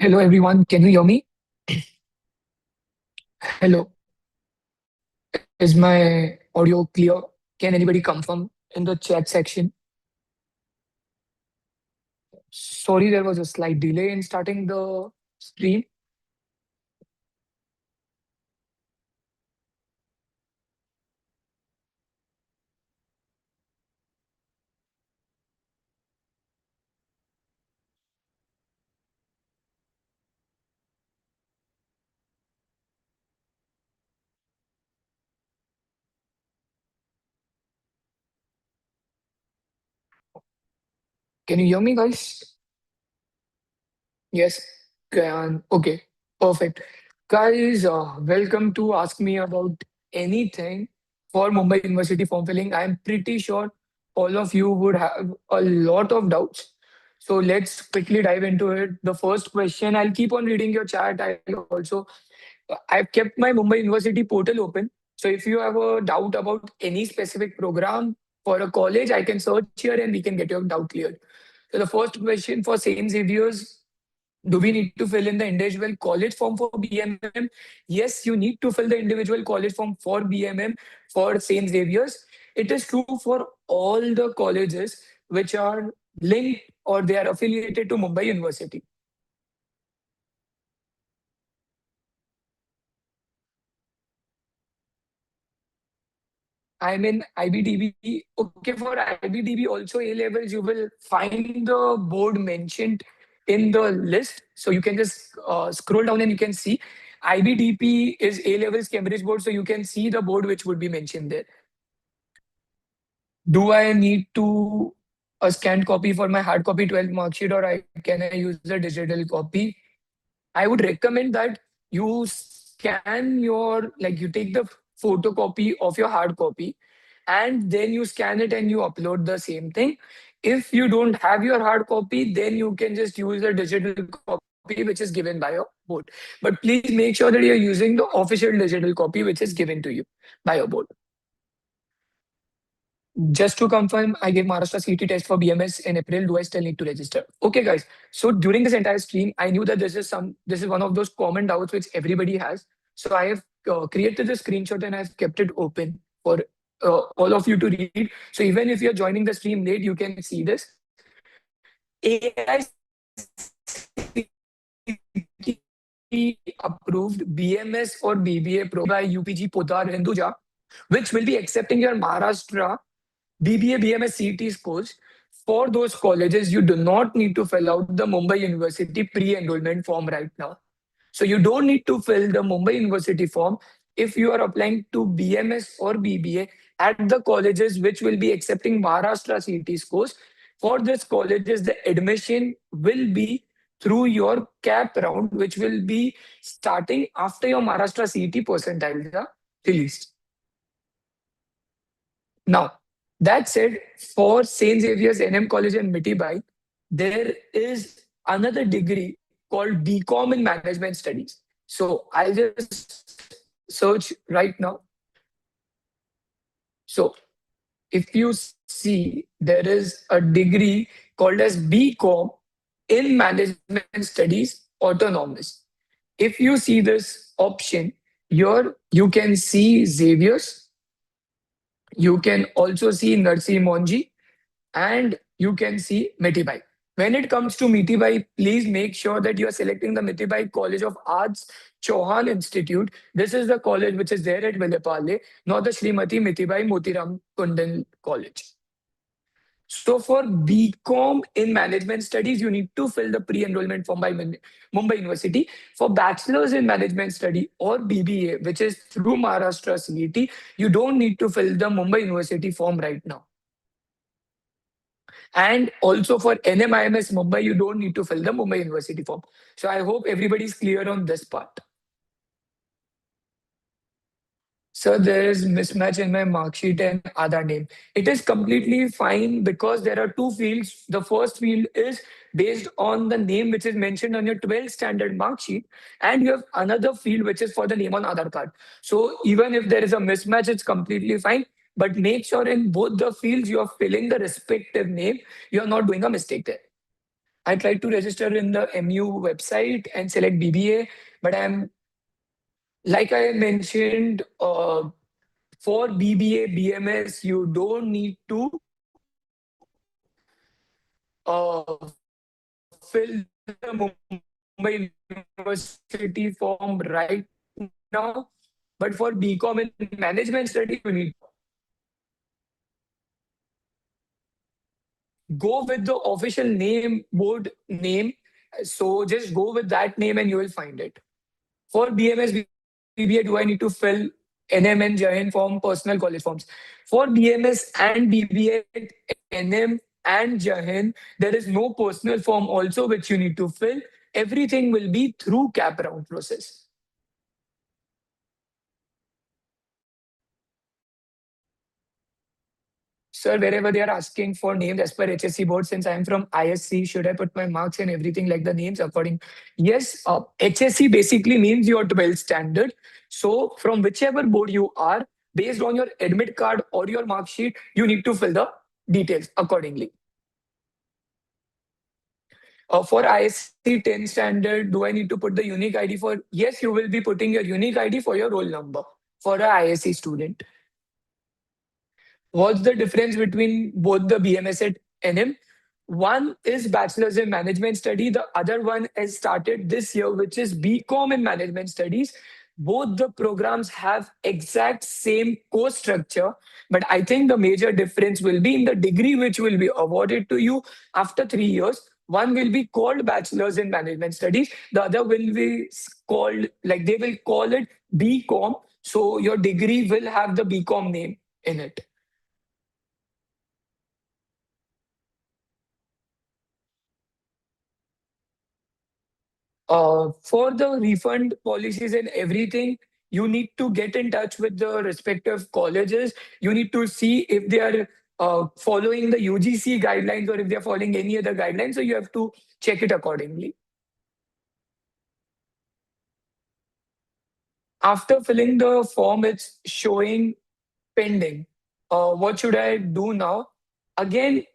Hello everyone, can you hear me? Hello, is my audio clear? Can anybody confirm in the chat section? Sorry, there was a slight delay in starting the stream. Can you hear me, guys? Yes, can. Okay, perfect. Guys, welcome to Ask Me About Anything for Mumbai University form filling. I'm pretty sure all of you would have a lot of doubts. So let's quickly dive into it. The first question, I'll keep on reading your chat. I've kept my Mumbai University portal open. So if you have a doubt about any specific program for a college, I can search here and we can get your doubt cleared. So the first question for St. Xavier's, do we need to fill in the individual college form for BMM? Yes, you need to fill the individual college form for BMM for St. Xavier's. It is true for all the colleges which are linked or they are affiliated to Mumbai University. I'm in IBDB. Okay, for IBDB also A levels, you will find the board mentioned in the list. So you can just scroll down and you can see IBDP is A levels Cambridge board. So you can see the board which would be mentioned there. Do I need to a scanned copy for my hard copy 12 mark sheet or can I use the digital copy? I would recommend that you scan your, like you take the photocopy of your hard copy and then you scan it and you upload the same thing. If you don't have your hard copy, then you can just use a digital copy which is given by your board. But please make sure that you're using the official digital copy which is given to you by your board. Just to confirm, I gave Maharashtra CT test for BMS in April. Do I still need to register? Okay, guys. So during this entire stream, I knew that this is one of those common doubts which everybody has. So I have created the screenshot and I've kept it open for all of you to read. So even if you're joining the stream late, you can see this. Approved BMS or BBA by UPG Potar Hinduja, which will be accepting your Maharashtra BBA, BMS, CT scores. For those colleges, you do not need to fill out the Mumbai University pre-enrollment form right now. So you don't need to fill the Mumbai University form if you are applying to BMS or BBA at the colleges which will be accepting Maharashtra CT scores. For these colleges, the admission will be through your CAP round, which will be starting after your Maharashtra CT percentiles are released. Now, that said, for St. Xavier's NM College in Mitibai, there is another degree called BCom in Management Studies. So I'll just search right now. So if you see, there is a degree called as BCom in Management Studies Autonomous. If you see this option, here you can see Xavier's, you can also see Narsi Monji, and you can see Mitibai. When it comes to Mitibai, please make sure that you are selecting the Mitibai College of Arts Chauhan Institute. This is the college which is there at Vilepale, not the Srimati Mitibai Motiram Kundan College. So for BCom in Management Studies, you need to fill the pre-enrollment form by Mumbai University. For Bachelor's in Management Study or BBA, which is through Maharashtra CET, you don't need to fill the Mumbai University form right now. And also for NMIMS Mumbai, you don't need to fill the Mumbai University form. So I hope everybody's clear on this part. So there is mismatch in my mark sheet and Aadhaar name. It is completely fine because there are two fields. The first field is based on the name which is mentioned on your 12th standard mark sheet, and you have another field which is for the name on Aadhaar card. So even if there is a mismatch, it's completely fine. But make sure in both the fields you are filling the respective name. You are not doing a mistake there. I tried to register in the MU website and select BBA, but I'm like I mentioned, for BBA, BMS, you don't need to fill the Mumbai University form right now. But for BCom and management studies, you need go with the official name, board name. So just go with that name and you will find it. For BMS, BBA, do I need to fill NM and JIN form, personal college forms? For BMS and BBA, NM and JIN, there is no personal form also which you need to fill. Everything will be through cap round process. Sir, wherever they are asking for names as per HSC board, since I am from ISC, should I put my marks and everything like the names according? Yes, HSC basically means your 12 standard. So from whichever board you are, based on your admit card or your mark sheet, you need to fill the details accordingly. For ISC 10 standard, do I need to put the unique ID for? Yes, you will be putting your unique ID for your roll number for a ISC student. What's the difference between both the BMS and NM? One is Bachelor's in Management Study. The other one has started this year, which is BCom in Management Studies. Both the programs have exact same course structure, but I think the major difference will be in the degree which will be awarded to you after 3 years. One will be called Bachelor's in Management Studies. The other will be called, like they will call it BCom. So your degree will have the BCom name in it. For the refund policies and everything, you need to get in touch with the respective colleges. You need to see if they are following the UGC guidelines or if they are following any other guidelines. So you have to check it accordingly. After filling the form, it's showing pending. What should I do now? Again,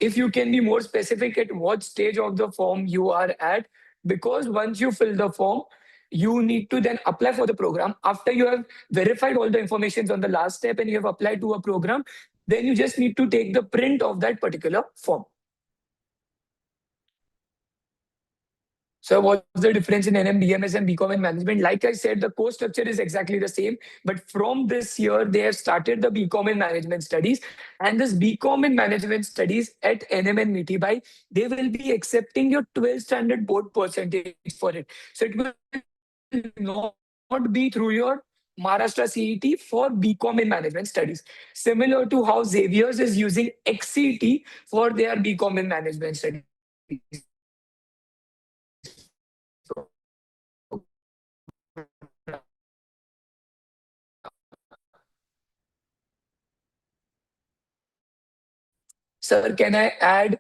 if you can be more specific at what stage of the form you are at, because once you fill the form, you need to then apply for the program. After you have verified all the information on the last step and you have applied to a program, then you just need to take the print of that particular form. So what's the difference in NM, BMS, and BCom in management? Like I said, the course structure is exactly the same. But from this year, they have started the BCom in management studies. And this BCom in management studies at NM and MITI, they will be accepting your 12 standard board percentage for it. So it will not be through your Maharashtra CET for BCom in management studies. Similar to how Xavier's is using XCT for their BCom in management studies. Sir, can I add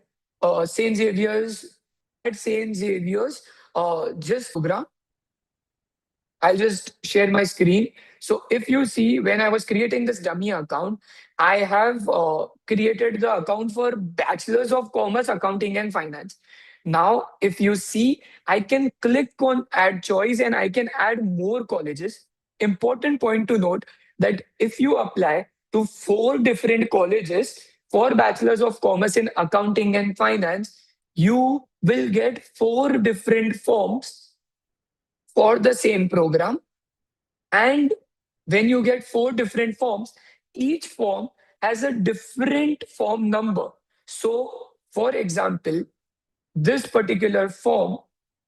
St. Xavier's? At St. Xavier's, just program. I'll just share my screen. So if you see, when I was creating this dummy account, I have created the account for Bachelor's of Commerce, Accounting and Finance. Now, if you see, I can click on add choice and I can add more colleges. Important point to note that if you apply to 4 different colleges for Bachelor's of Commerce in Accounting and Finance, you will get 4 different forms for the same program. And when you get 4 different forms, each form has a different form number. So, for example, this particular form,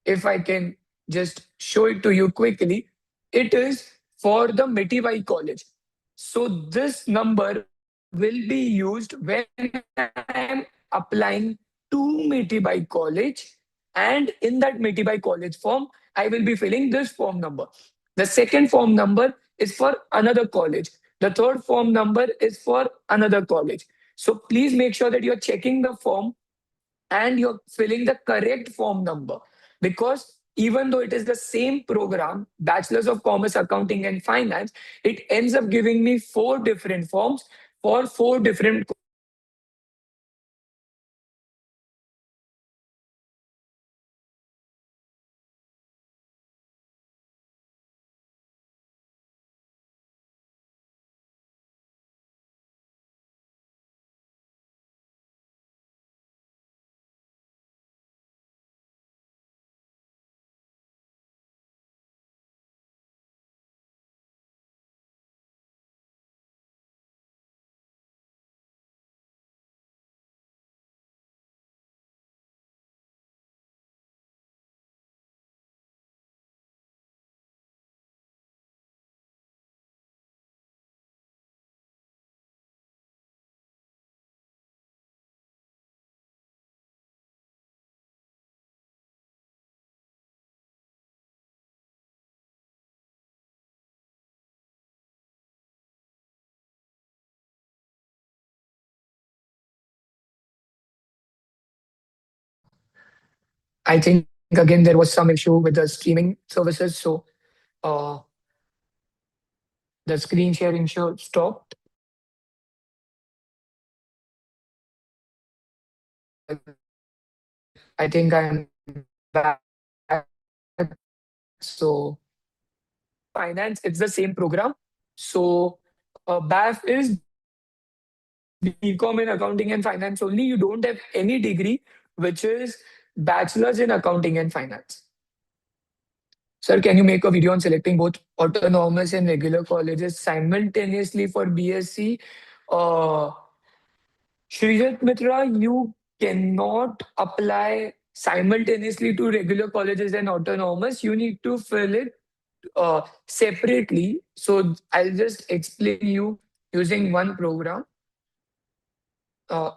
if I can just show it to you quickly, it is for the Mitibai College. So this number will be used when I am applying to Mitibai College. And in that Mitibai College form, I will be filling this form number. The second form number is for another college. The third form number is for another college. So please make sure that you're checking the form and you're filling the correct form number, because even though it is the same program, Bachelor's of Commerce, Accounting and Finance, it ends up giving me 4 different forms for 4 different I think again there was some issue with the streaming services, so uh, the screen sharing show stopped. I think I'm back. So finance, it's the same program. So BAF is BCom in accounting and finance only. You don't have any degree which is bachelor's in accounting and finance. Sir, can you make a video on selecting both autonomous and regular colleges simultaneously for BSc? Uh, Shrijat Mitra, you cannot apply simultaneously to regular colleges and autonomous. You need to fill it separately. So I'll just explain you using one program.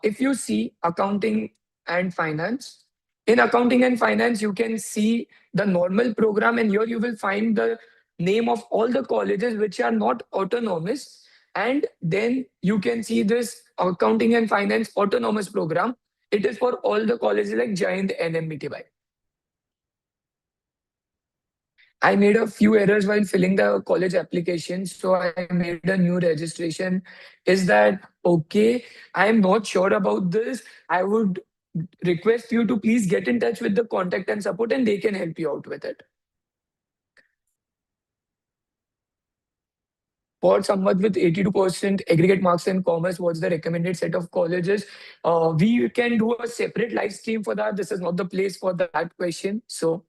If you see accounting and finance, in accounting and finance, you can see the normal program, and here you will find the name of all the colleges which are not autonomous. And then you can see this accounting and finance autonomous program. It is for all the colleges like Giant and MBTY. I made a few errors while filling the college application, so I made a new registration. Is that okay? I am not sure about this. I would request you to please get in touch with the contact and support, and they can help you out with it. For someone with 82% aggregate marks in commerce, what's the recommended set of colleges? We can do a separate live stream for that. This is not the place for that question. So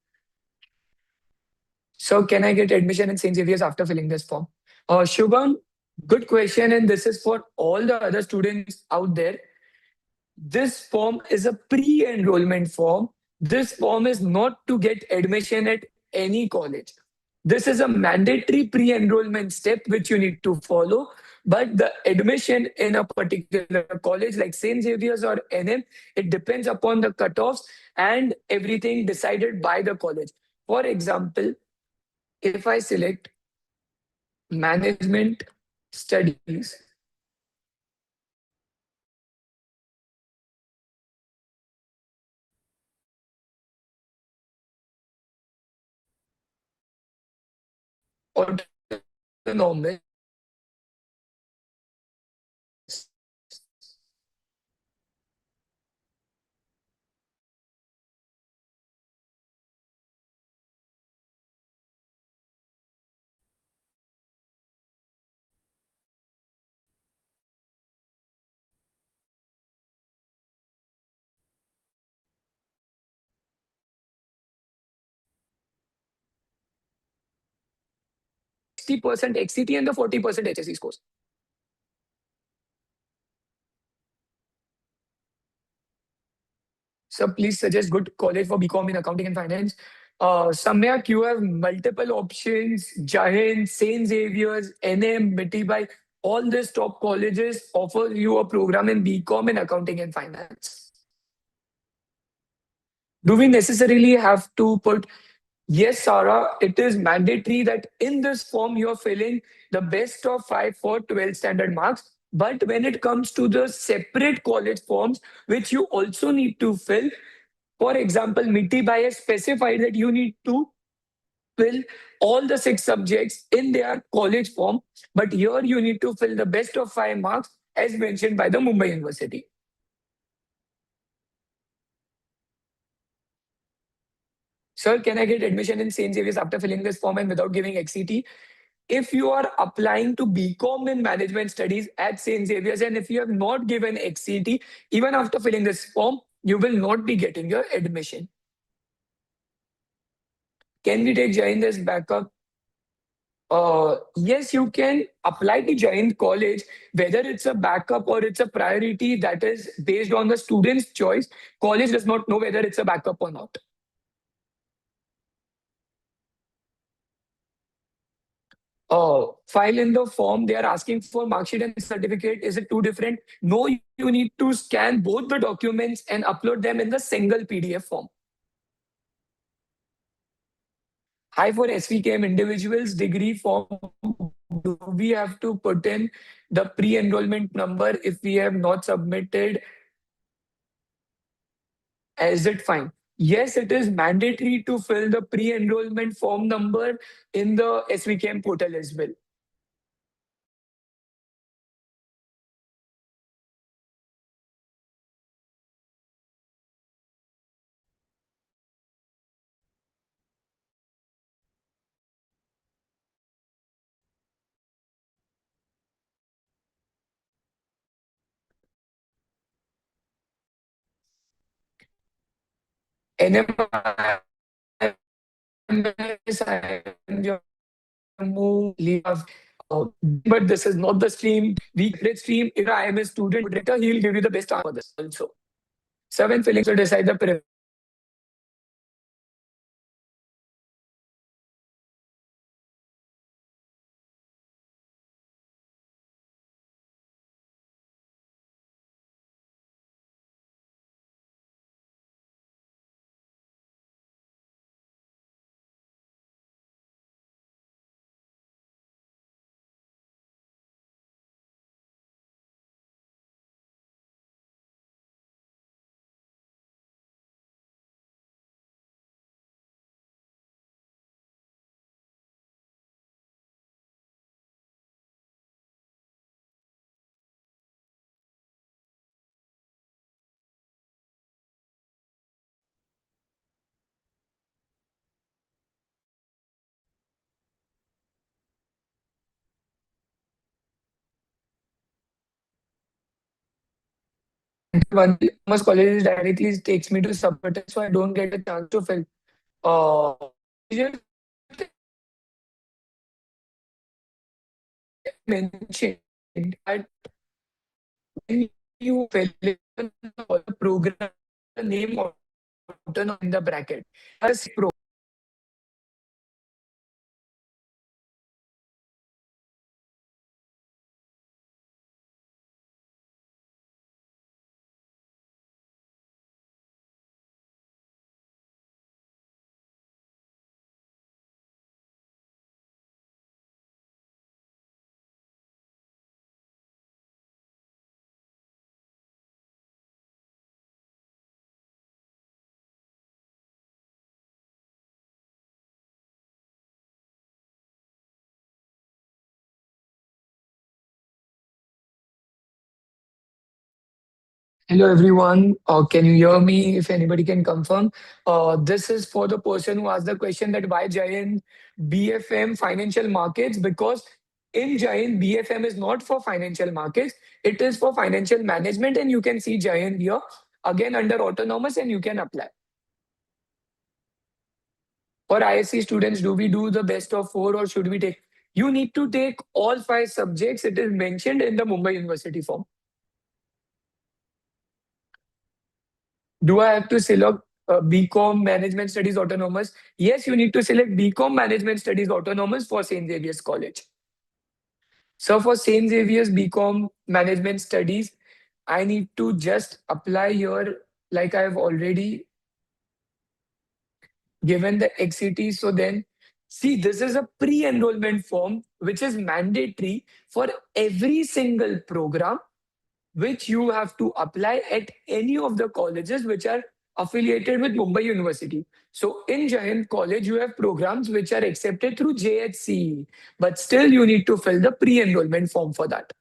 can I get admission in St. Xavier's after filling this form? Shubham, good question, and this is for all the other students out there. This form is a pre-enrollment form. This form is not to get admission at any college. This is a mandatory pre-enrollment step which you need to follow. But the admission in a particular college like St. Xavier's or NM, it depends upon the cutoffs and everything decided by the college. For example, if I select management studies, autonomous, 60% XCT and the 40% HSC scores. So please suggest good college for BCom in accounting and finance. Samyak, you have multiple options. Jahin, St. Xavier's, NM, Mitibai, all these top colleges offer you a program in BCom in accounting and finance. Do we necessarily have to put yes, Sarah, it is mandatory that in this form you're filling the best of five for 12 standard marks. But when it comes to the separate college forms, which you also need to fill, for example, MITI has specified that you need to fill all the six subjects in their college form. But here you need to fill the best of five marks as mentioned by the Mumbai University. Sir, can I get admission in St. Xavier's after filling this form and without giving XCT? If you are applying to BCom in management studies at St. Xavier's and if you have not given XCT, even after filling this form, you will not be getting your admission. Can we take Jain as backup? Yes, you can apply to Jain College, whether it's a backup or it's a priority that is based on the student's choice. College does not know whether it's a backup or not. File in the form, they are asking for mark sheet and certificate. Is it too different? No, you need to scan both the documents and upload them in the single PDF form. Hi, for SVKM individuals degree form, do we have to put in the pre-enrollment number if we have not submitted? Is it fine? Yes, it is mandatory to fill the pre-enrollment form number in the SVKM portal as well. NMIMS, Jammu, Leave, but this is not the stream. We separate stream. If I am a student moderator, he'll give you the best answer for this also. Seven fillings to decide the one commerce college directly takes me to submittal, so I don't get a chance to fill. Uh, just mentioned that when you fill in the program name in the bracket, as hello everyone. Can you hear me? If anybody can confirm. This is for the person who asked the question that why Giant BFM financial markets? Because in Giant BFM is not for financial markets. It is for financial management, and you can see Giant here again under autonomous, and you can apply. For ISC students, do we do the best of four or should we take? You need to take all five subjects. It is mentioned in the Mumbai University form. Do I have to select BCom Management Studies Autonomous? Yes, you need to select BCom Management Studies Autonomous for St. Xavier's College. So for St. Xavier's BCom Management Studies, I need to just apply here like I've already given the XCT. So then, see, this is a pre-enrollment form which is mandatory for every single program which you have to apply at any of the colleges which are affiliated with Mumbai University. So in Giant College, you have programs which are accepted through JHCE, but still you need to fill the pre-enrollment form for that.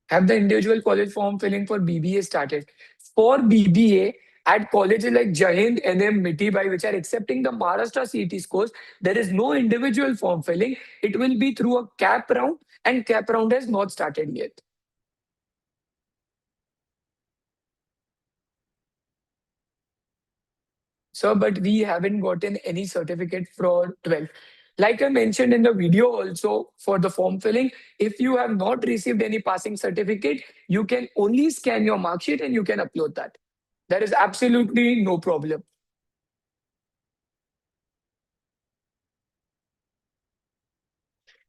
Have the individual college form filling for BBA started? For BBA, at colleges like Giant, NM, Mitibai, which are accepting the Maharashtra CET scores, there is no individual form filling. It will be through a cap round, and cap round has not started yet. Sir, but we haven't gotten any certificate for 12. Like I mentioned in the video also for the form filling, if you have not received any passing certificate, you can only scan your mark sheet and you can upload that. There is absolutely no problem.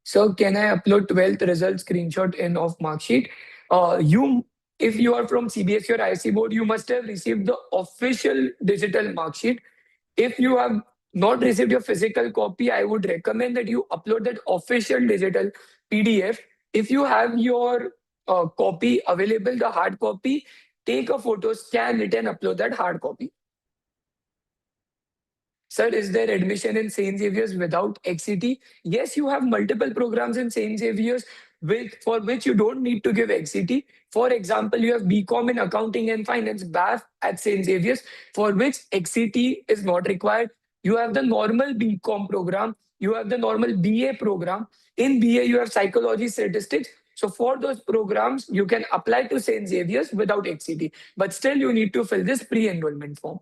So can I upload 12th result screenshot in of mark sheet? If you are from CBSE or IC board, you must have received the official digital mark sheet. If you have not received your physical copy, I would recommend that you upload that official digital PDF. If you have your copy available, the hard copy, take a photo, scan it, and upload that hard copy. Sir, is there admission in St. Xavier's without XCT? Yes, you have multiple programs in St. Xavier's for which you don't need to give XCT. For example, you have BCom in Accounting and Finance, BAF at St. Xavier's, for which XCT is not required. You have the normal BCom program. You have the normal BA program. In BA, you have Psychology Statistics. So for those programs, you can apply to St. Xavier's without XCT. But still, you need to fill this pre-enrollment form.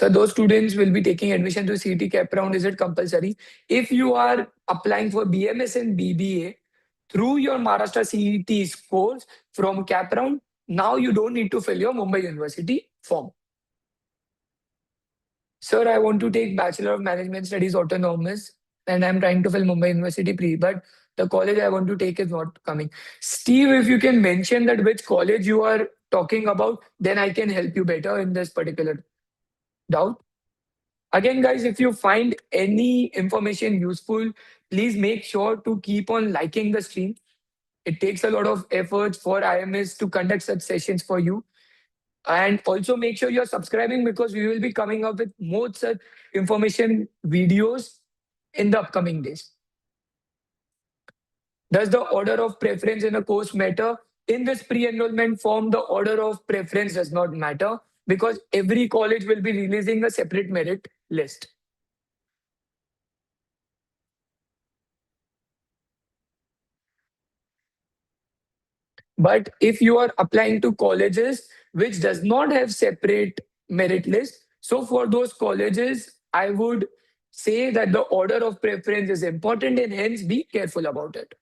So those students will be taking admission to CET cap round. Is it compulsory? If you are applying for BMS and BBA through your Maharashtra CET scores from cap round, now you don't need to fill your Mumbai University form. Sir, I want to take Bachelor of Management Studies Autonomous and I'm trying to fill Mumbai University pre, but the college I want to take is not coming. Steve, if you can mention that which college you are talking about, then I can help you better in this particular doubt. Again, guys, if you find any information useful, please make sure to keep on liking the stream. It takes a lot of effort for IMS to conduct such sessions for you. And also make sure you're subscribing because we will be coming up with more such information videos in the upcoming days. Does the order of preference in a course matter? In this pre-enrollment form, the order of preference does not matter because every college will be releasing a separate merit list. But if you are applying to colleges which does not have separate merit list, so for those colleges, I would say that the order of preference is important and hence be careful about it.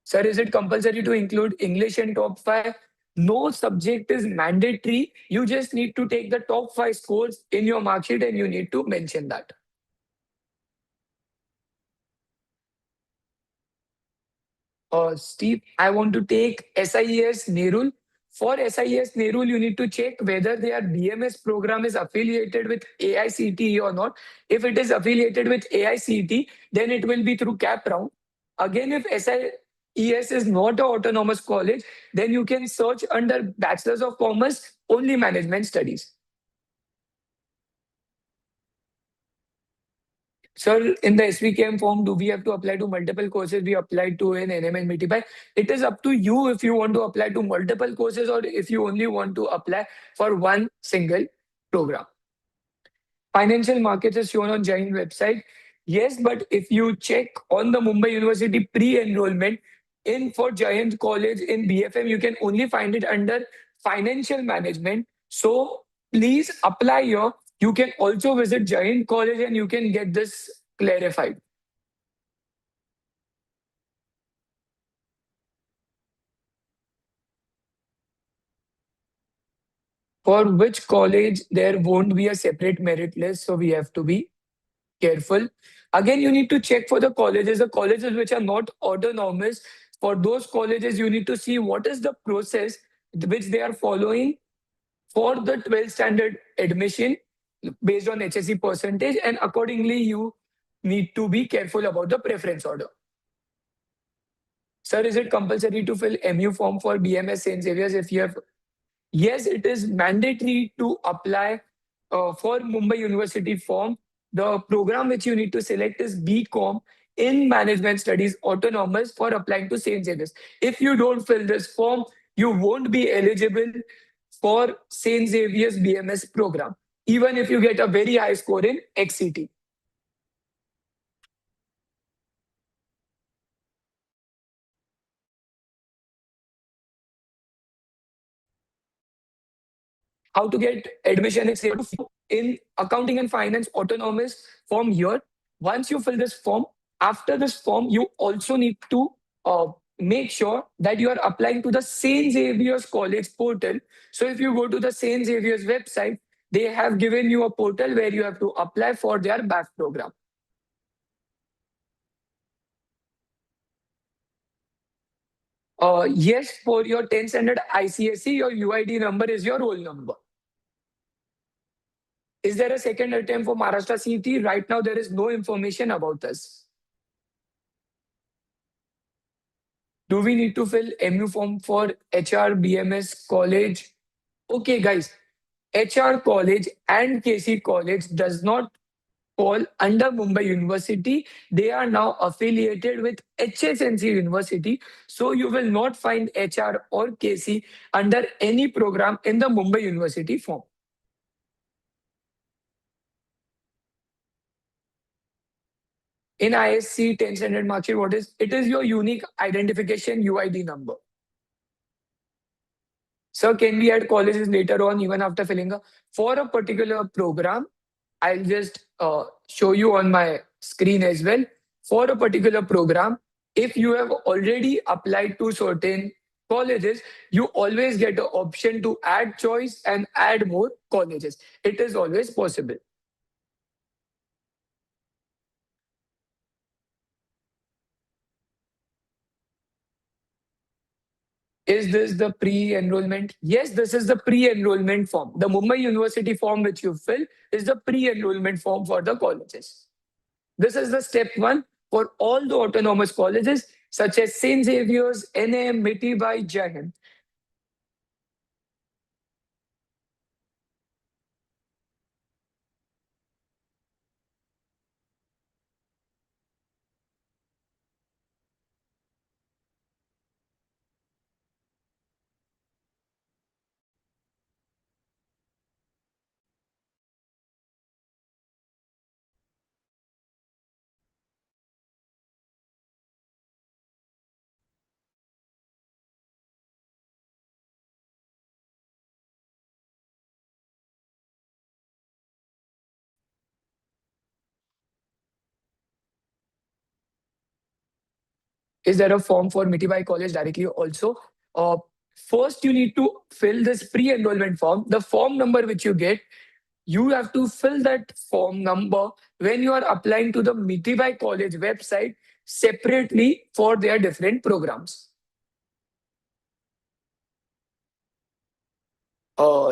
Sir, is it compulsory to include English in top five? No subject is mandatory. You just need to take the top five scores in your mark sheet and you need to mention that. Steve, I want to take SIES Nerul. For SIES Nerul, you need to check whether their BMS program is affiliated with AICTE or not. If it is affiliated with AICTE, then it will be through CAP round. Again, if SIES is not an autonomous college, then you can search under Bachelor's of Commerce, only management studies. Sir, in the SVKM form, do we have to apply to multiple courses we applied to in NM and BTPI? It is up to you if you want to apply to multiple courses or if you only want to apply for one single program. Financial markets is shown on Jain website. Yes, but if you check on the Mumbai University pre-enrollment in for Giant College in BFM, you can only find it under financial management. So please apply here. You can also visit Giant College and you can get this clarified. For which college there won't be a separate merit list, so we have to be careful. Again, you need to check for the colleges which are not autonomous. For those colleges, you need to see what is the process which they are following for the 12th standard admission based on HSC percentage, and accordingly, you need to be careful about the preference order. Sir, is it compulsory to fill MU form for BMS St. Xavier's if you have? Yes, it is mandatory to apply for Mumbai University form. The program which you need to select is BCom in Management Studies Autonomous for applying to St. Xavier's. If you don't fill this form, you won't be eligible for St. Xavier's BMS program, even if you get a very high score in XCT. How to get admission is in accounting and finance autonomous form here. Once you fill this form, after this form, you also need to uh, make sure that you are applying to the St. Xavier's College portal. So if you go to the St. Xavier's website, they have given you a portal where you have to apply for their BAF program. Yes, for your 10th standard ICSE, your UID number is your roll number. Is there a second attempt for Maharashtra CT? Right now, there is no information about this. Do we need to fill MU form for HR, BMS college? Okay, guys, HR college and KC college does not fall under Mumbai University. They are now affiliated with HSNC University. So you will not find HR or KC under any program in the Mumbai University form. In ISC 10 standard mark sheet, what is it? Is your unique identification UID number. So can we add colleges later on, even after filling a for a particular program? I'll just show you on my screen as well. For a particular program, if you have already applied to certain colleges, you always get the option to add choice and add more colleges. It is always possible. Is this the pre-enrollment? Yes, this is the pre-enrollment form. The Mumbai University form which you fill is the pre-enrollment form for the colleges. This is the step one for all the autonomous colleges such as St. Xavier's, NAM, Mitibai, Jahan. Is there a form for Mitibai College directly also? Uh, First, you need to fill this pre-enrollment form. The form number which you get, you have to fill that form number when you are applying to the Mitibai College website separately for their different programs.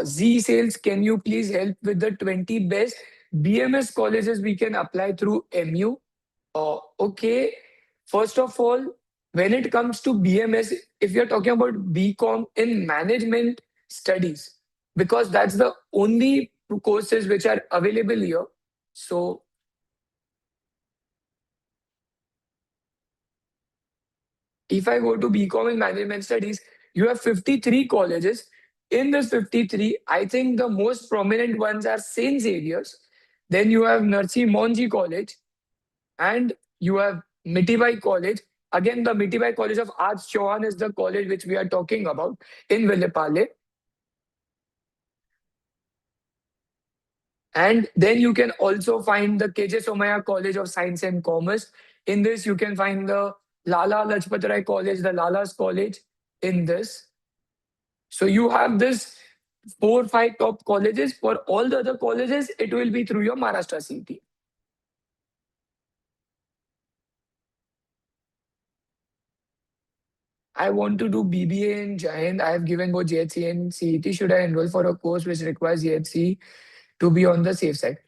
Z Sales, can you please help with the 20 best BMS colleges we can apply through MU? Okay. First of all, when it comes to BMS, if you're talking about BCom in management studies, because that's the only courses which are available here. So if I go to BCom in management studies, you have 53 colleges. In this 53, I think the most prominent ones are St. Xavier's. Then you have Narsi Monji College, and you have Mitibai College. Again, the Mitibai College of Arts Chauhan is the college which we are talking about in Villepale. And then you can also find the KJ Somaya College of Science and Commerce. In this, you can find the Lala Lajpat Rai College, the Lala's College in this. So you have this 4 5 top colleges. For all the other colleges, it will be through your Maharashtra CT. I want to do BBA in Giant. I have given both JHC and CET. Should I enroll for a course which requires JHC to be on the safe side?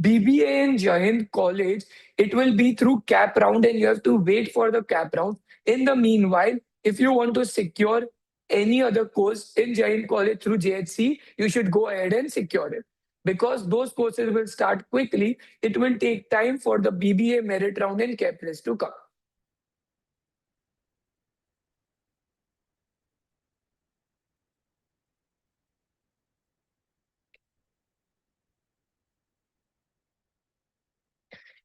BBA in Giant College, it will be through cap round and you have to wait for the cap round. In the meanwhile, if you want to secure any other course in Giant College through JHC, you should go ahead and secure it. Because those courses will start quickly, it will take time for the BBA merit round and cap list to come.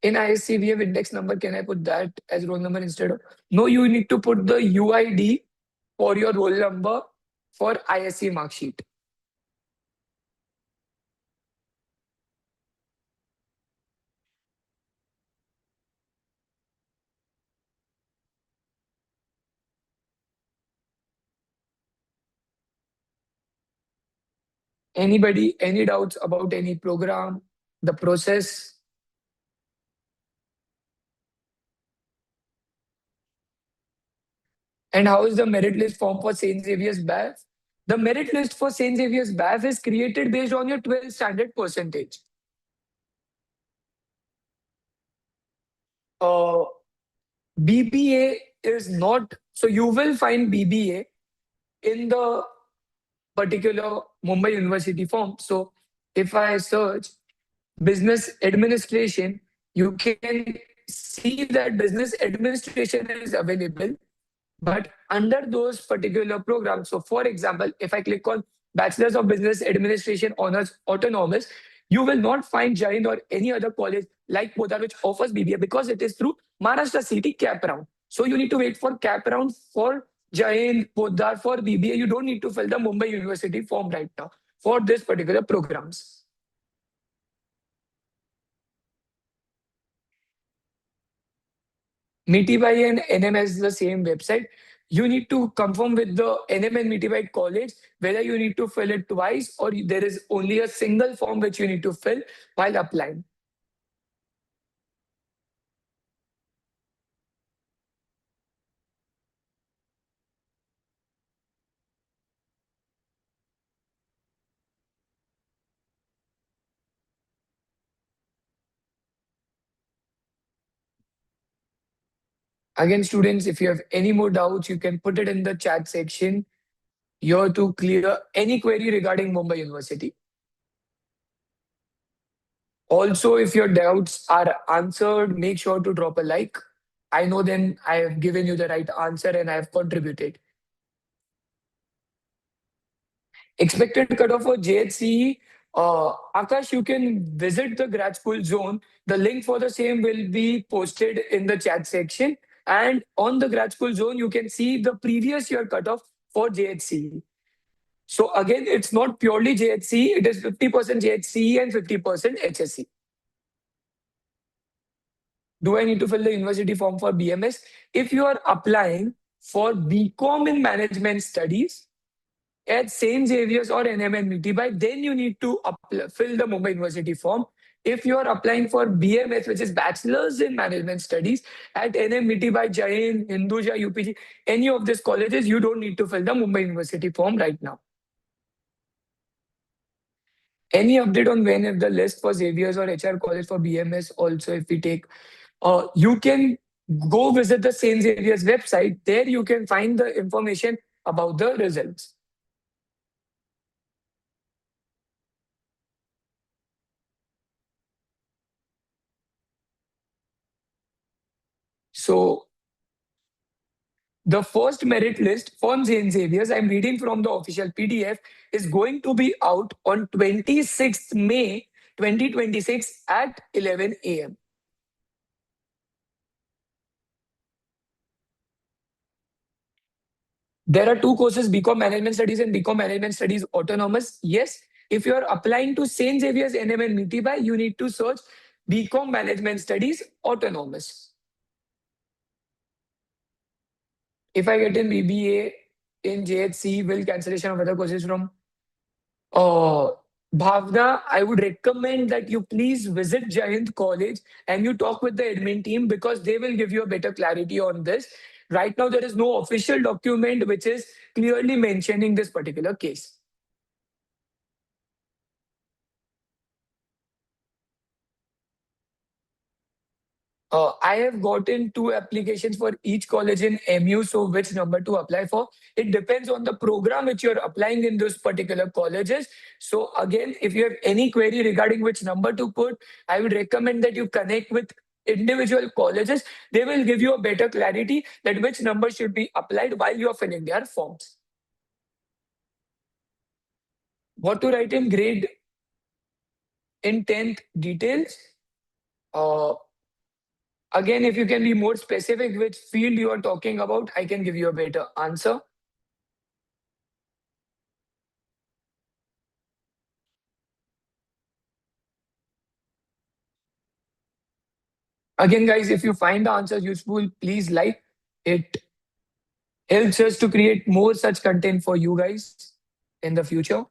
In ISC, we have index number. Can I put that as roll number instead of? No, you need to put the UID for your roll number for ISC mark sheet. Anybody, any doubts about any program, the process, and how is the merit list formed for St. Xavier's BAF? The merit list for St. Xavier's BAF is created based on your 12 standard percentage. Uh, BBA is not So you will find BBA in the particular Mumbai University form. So if I search business administration, you can see that business administration is available, but under those particular programs. So for example, if I click on Bachelor's of Business Administration Honors Autonomous, you will not find Jain or any other college like Podar which offers BBA because it is through Maharashtra City cap round. So you need to wait for cap round for Jain, Podar for BBA. You don't need to fill the Mumbai University form right now for this particular programs. Mitibai and NM has the same website. You need to confirm with the NM and Mitibai college whether you need to fill it twice or there is only a single form which you need to fill while applying. Again, students, if you have any more doubts, you can put it in the chat section here to clear any query regarding Mumbai University. Also, if your doubts are answered, make sure to drop a like. I know then I have given you the right answer and I have contributed. Expected cutoff for JHCE, Akash, you can visit the grad school zone. The link for the same will be posted in the chat section. And on the grad school zone, you can see the previous year cutoff for JHCE. So again, it's not purely JHCE, it is 50% JHCE and 50% HSC. Do I need to fill the university form for BMS? If you are applying for BCom in Management Studies, at St. Xavier's or NMN Mitibai, then you need to fill the Mumbai University form. If you are applying for BMS, which is Bachelor's in Management Studies, at NM Mitibai, Jain, Hinduja, UPG, any of these colleges, you don't need to fill the Mumbai University form right now. Any update on when if the list for Xavier's or HR college for BMS also, if we take, you can go visit the St. Xavier's website. There you can find the information about the results. So the first merit list for St. Xavier's, I'm reading from the official PDF, is going to be out on 26th May 2026 at 11 a.m. There are two courses, BCom Management Studies and BCom Management Studies Autonomous. Yes, if you're applying to St. Xavier's NM and Mitibai, you need to search BCom Management Studies Autonomous. If I get in BBA in JHC, will cancellation of other courses from Uh, Bhavna, I would recommend that you please visit Giant College and you talk with the admin team because they will give you a better clarity on this. Right now, there is no official document which is clearly mentioning this particular case. I have gotten two applications for each college in MU, so which number to apply for? It depends on the program which you're applying in those particular colleges. So again, if you have any query regarding which number to put, I would recommend that you connect with individual colleges. They will give you a better clarity that which number should be applied while you are filling their forms. What to write in grade in 10th details? Uh, Again, if you can be more specific which field you are talking about, I can give you a better answer. Again, guys, if you find the answers useful, please like. It helps us to create more such content for you guys in the future.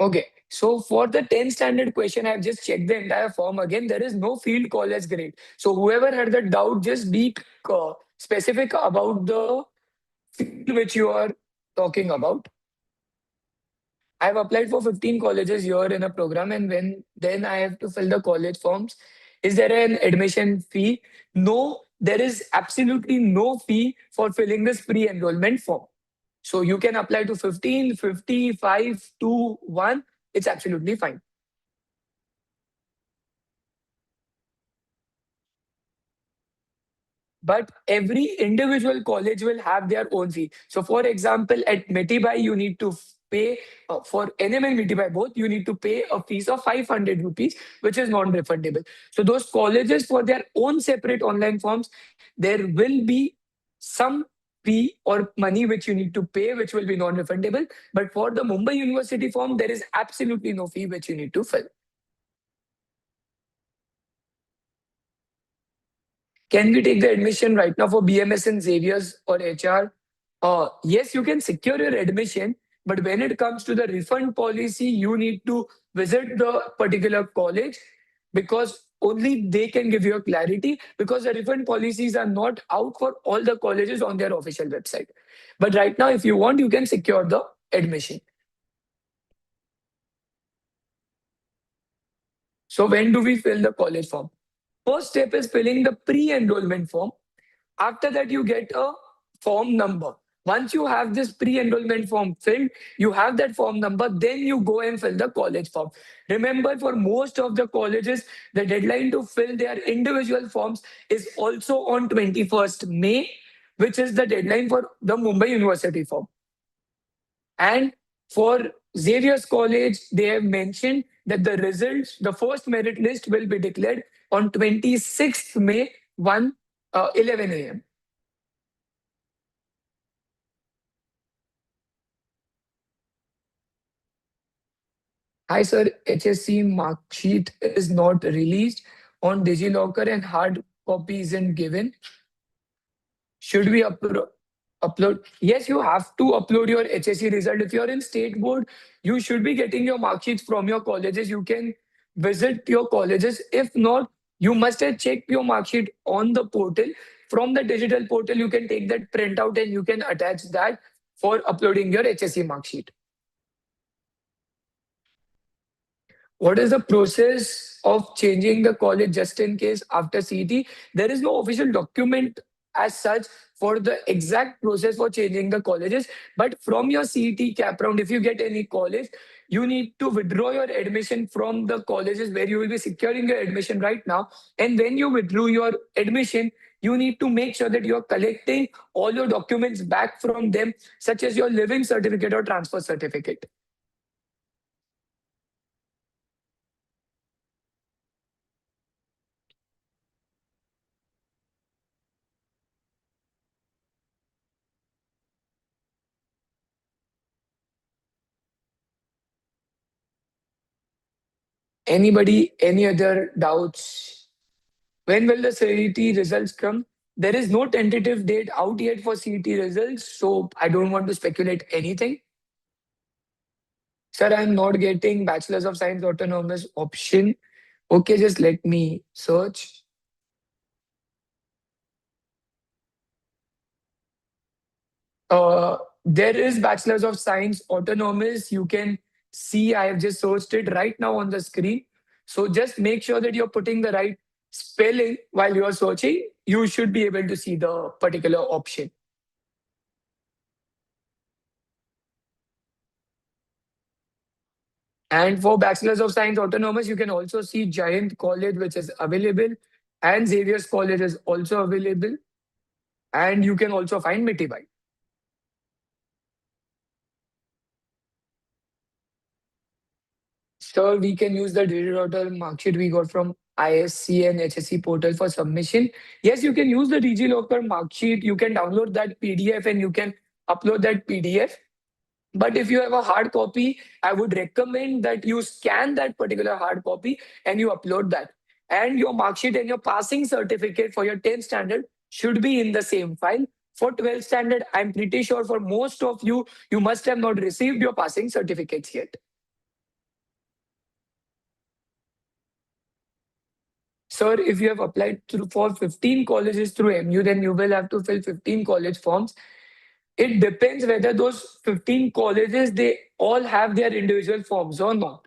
Okay. So for the 10th standard question, I've just checked the entire form again. There is no field college grade. So whoever had the doubt, just be specific about the field which you are talking about. I've applied for 15 colleges here in a program, and when then I have to fill the college forms. Is there an admission fee? No, there is absolutely no fee for filling this pre-enrollment form. So you can apply to 15, 50, 5, 2, 1. It's absolutely fine. But every individual college will have their own fee. So, for example, at Metibai, you need to pay for NM and Metibai both, you need to pay a fees of 500 rupees, which is non refundable. So, those colleges, for their own separate online forms, there will be some fee or money which you need to pay, which will be non refundable. But for the Mumbai University form, there is absolutely no fee which you need to fill. Can we take the admission right now for BMS and Xavier's or HR? Yes, you can secure your admission, but when it comes to the refund policy, you need to visit the particular college because only they can give you a clarity because the refund policies are not out for all the colleges on their official website. But right now, if you want, you can secure the admission. So when do we fill the college form? First step is filling the pre-enrollment form. After that, you get a form number. Once you have this pre-enrollment form filled, you have that form number, then you go and fill the college form. Remember, for most of the colleges, the deadline to fill their individual forms is also on 21st May, which is the deadline for the Mumbai University form. And for Xavier's College, they have mentioned that the results, the first merit list will be declared on 26th May, 11 a.m. Hi, sir. HSC mark sheet is not released on DigiLocker and hard copy isn't given. Should we upload? Yes, you have to upload your HSC result. If you're in state board, you should be getting your mark sheets from your colleges. You can visit your colleges. If not, you must have checked your mark sheet on the portal. From the digital portal, you can take that printout and you can attach that for uploading your HSC mark sheet. What is the process of changing the college just in case after CET? There is no official document as such for the exact process for changing the colleges. But from your CET cap round, if you get any college, you need to withdraw your admission from the colleges where you will be securing your admission right now. And when you withdraw your admission, you need to make sure that you are collecting all your documents back from them, such as your living certificate or transfer certificate. Anybody, any other doubts? When will the CET results come? There is no tentative date out yet for CET results, so I don't want to speculate anything. Sir, I'm not getting Bachelor's of Science Autonomous option. Okay, just let me search. There is Bachelor's of Science Autonomous. You can see I have just searched it right now on the screen. So just make sure that you're putting the right spelling while you're searching. You should be able to see the particular option. And for Bachelor's of Science Autonomous, you can also see Giant College, which is available, and Xavier's College is also available. And you can also find Mitibai. So we can use the digital mark sheet we got from ISC and HSC portal for submission. Yes, you can use the DigiLocker mark sheet. You can download that PDF and you can upload that PDF. But if you have a hard copy, I would recommend that you scan that particular hard copy and you upload that. And your mark sheet and your passing certificate for your 10th standard should be in the same file. For 12th standard, I'm pretty sure for most of you, you must have not received your passing certificates yet. sir, if you have applied through for 15 colleges through MU, then you will have to fill 15 college forms. It depends whether those 15 colleges, they all have their individual forms or not.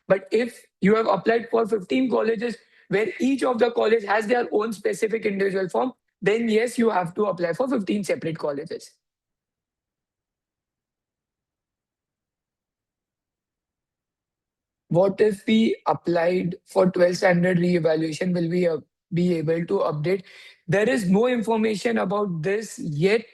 But if you have applied for 15 colleges where each of the college has their own specific individual form, then yes, you have to apply for 15 separate colleges. What if we applied for 12th standard re-evaluation? Will we be able to update? There is no information about this yet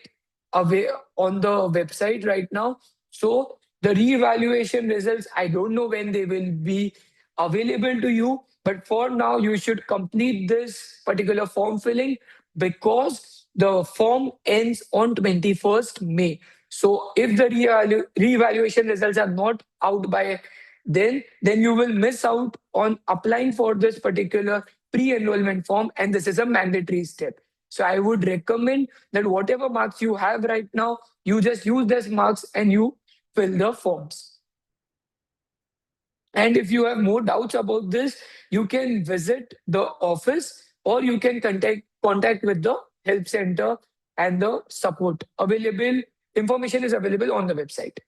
away on the website right now. So the re-evaluation results, I don't know when they will be available to you. But for now, you should complete this particular form filling because the form ends on 21st May. So if the re-evaluation results are not out by then you will miss out on applying for this particular pre-enrollment form, and this is a mandatory step. So I would recommend that whatever marks you have right now, you just use those marks and you fill the forms. And if you have more doubts about this, you can visit the office or you can contact with the help center, and the support available information is available on the website.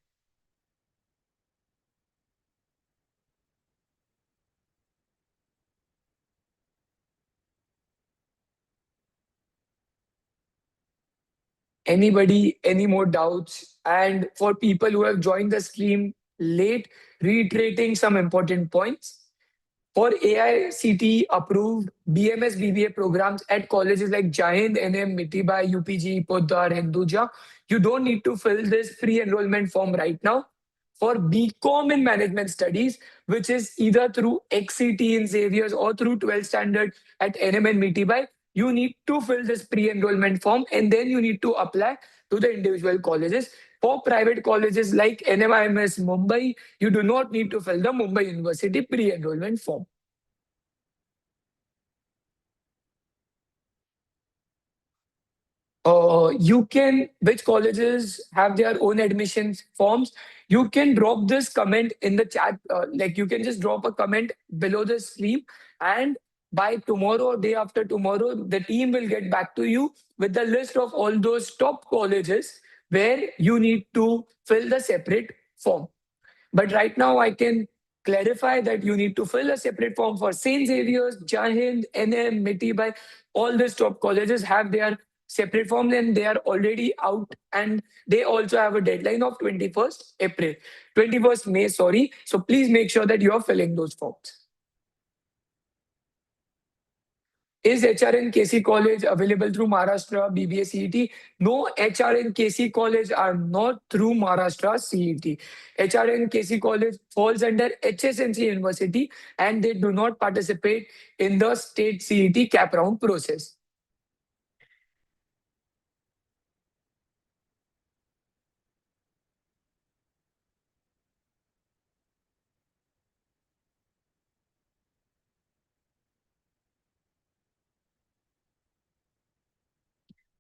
Anybody, any more doubts? And for people who have joined the stream late, reiterating some important points. For AICTE approved BMS BBA programs at colleges like Jain, NM, Mitibai, UPG, Poddar, Hinduja, you don't need to fill this pre-enrollment form right now. For BCom in Management Studies, which is either through XCT in Xavier's or through 12th standard at NM and Mitibai, you need to fill this pre-enrollment form and then you need to apply to the individual colleges. For private colleges like NMIMS Mumbai, you do not need to fill the Mumbai University pre-enrollment form. You can, which colleges have their own admissions forms, you can drop this comment in the chat. Like you can just drop a comment below the stream, and by tomorrow or day after tomorrow, the team will get back to you with the list of all those top colleges where you need to fill the separate form. But right now, I can clarify that you need to fill a separate form for St. Xavier's, Jahind, NM, Mitibai. All these top colleges have their separate forms and they are already out, and they also have a deadline of 21st April, 21st May, sorry. So please make sure that you are filling those forms. Is HRN KC College available through Maharashtra BBA CET? No, HRN KC College are not through Maharashtra CET. HRN KC College falls under HSNC University and they do not participate in the state CET cap round process.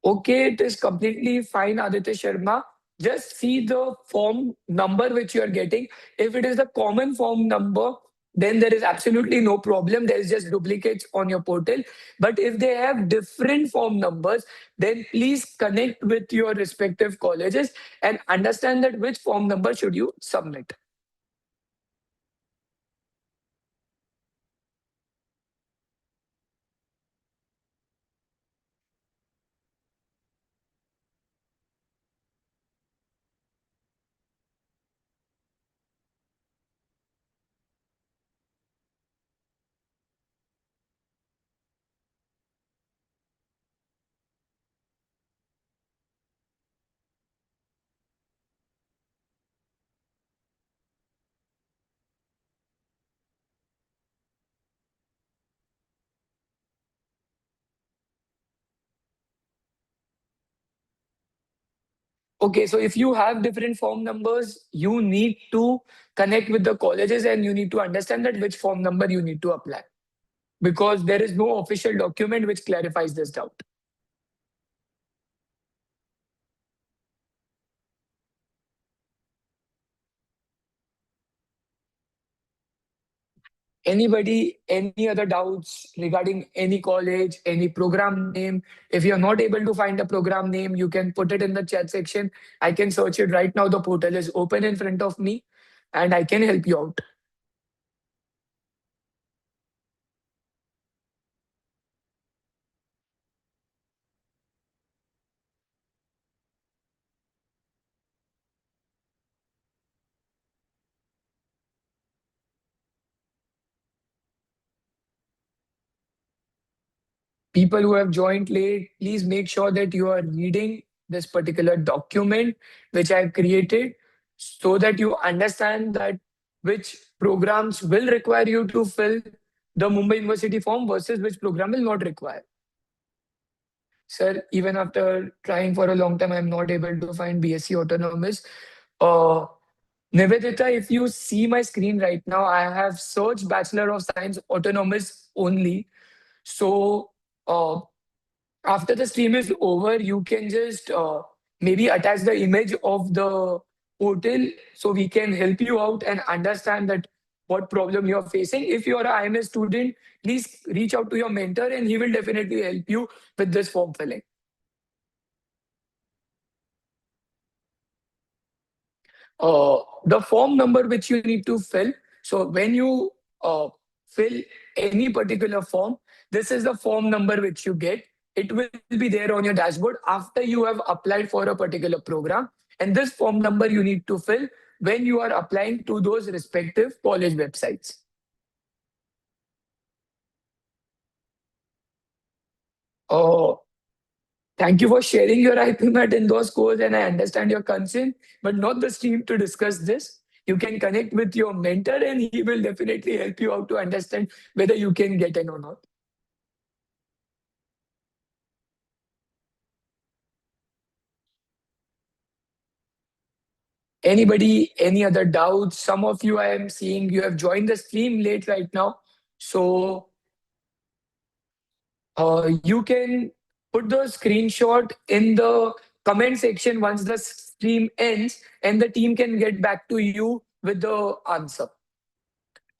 Okay, it is completely fine, Aditya Sharma. Just see the form number which you are getting. If it is the common form number, then there is absolutely no problem. There is just duplicates on your portal. But if they have different form numbers, then please connect with your respective colleges and understand that which form number should you submit. Okay, so if you have different form numbers, you need to connect with the colleges and you need to understand that which form number you need to apply, because there is no official document which clarifies this doubt. Anybody, any other doubts regarding any college, any program name? If you're not able to find a program name, you can put it in the chat section. I can search it right now. The portal is open in front of me and I can help you out. People who have joined late, please make sure that you are reading this particular document which I've created so that you understand that which programs will require you to fill the Mumbai University form versus which program will not require. Sir, even after trying for a long time, I'm not able to find BSc Autonomous. Uh, Nivedita, if you see my screen right now, I have searched Bachelor of Science Autonomous only. So, uh, after the stream is over, you can just maybe attach the image of the portal so we can help you out and understand that what problem you are facing. If you are an IMS student, please reach out to your mentor and he will definitely help you with this form filling. The form number which you need to fill. So when you fill any particular form, this is the form number which you get. It will be there on your dashboard after you have applied for a particular program. And this form number you need to fill when you are applying to those respective college websites. Uh, Thank you for sharing your IPMAT in those scores, and I understand your concern, but not the stream to discuss this. You can connect with your mentor, and he will definitely help you out to understand whether you can get in or not. Anybody, any other doubts? Some of you I am seeing you have joined the stream late right now, so you can put the screenshot in the comment section once the stream ends, and the team can get back to you with the answer.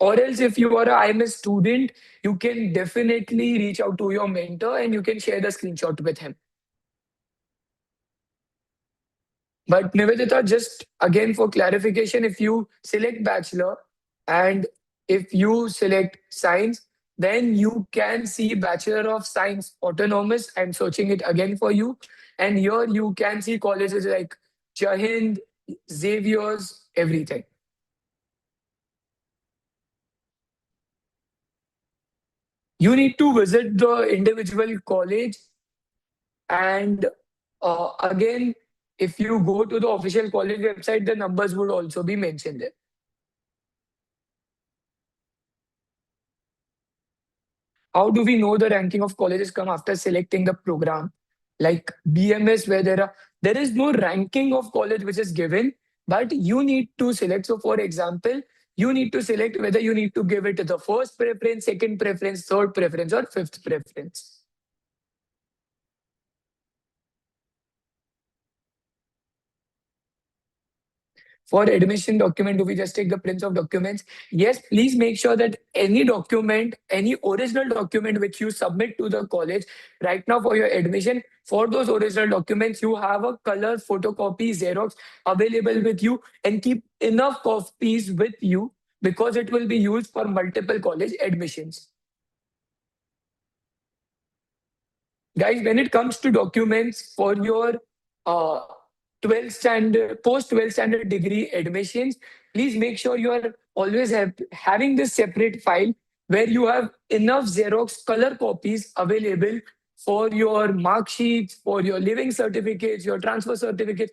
Or else, if you are a IMS student, you can definitely reach out to your mentor and you can share the screenshot with him. But Nivedita, just again for clarification, if you select bachelor and if you select science, then you can see Bachelor of Science Autonomous. I'm searching it again for you. And here you can see colleges like Jahind, Xavier's, everything. You need to visit the individual college. And again, if you go to the official college website, the numbers would also be mentioned there. How do we know the ranking of colleges come after selecting the program? Like BMS, where there is no ranking of college which is given, but you need to select. So, for example, you need to select whether you need to give it the first preference, second preference, third preference, or fifth preference. For admission document, do we just take the prints of documents? Yes, please make sure that any document, any original document which you submit to the college right now for your admission, for those original documents, you have a color photocopy Xerox available with you, and keep enough copies with you because it will be used for multiple college admissions. Guys, when it comes to documents for your uh, 12th standard, post 12th standard degree admissions, please make sure you are always having this separate file where you have enough Xerox color copies available for your mark sheets, for your living certificates, your transfer certificates,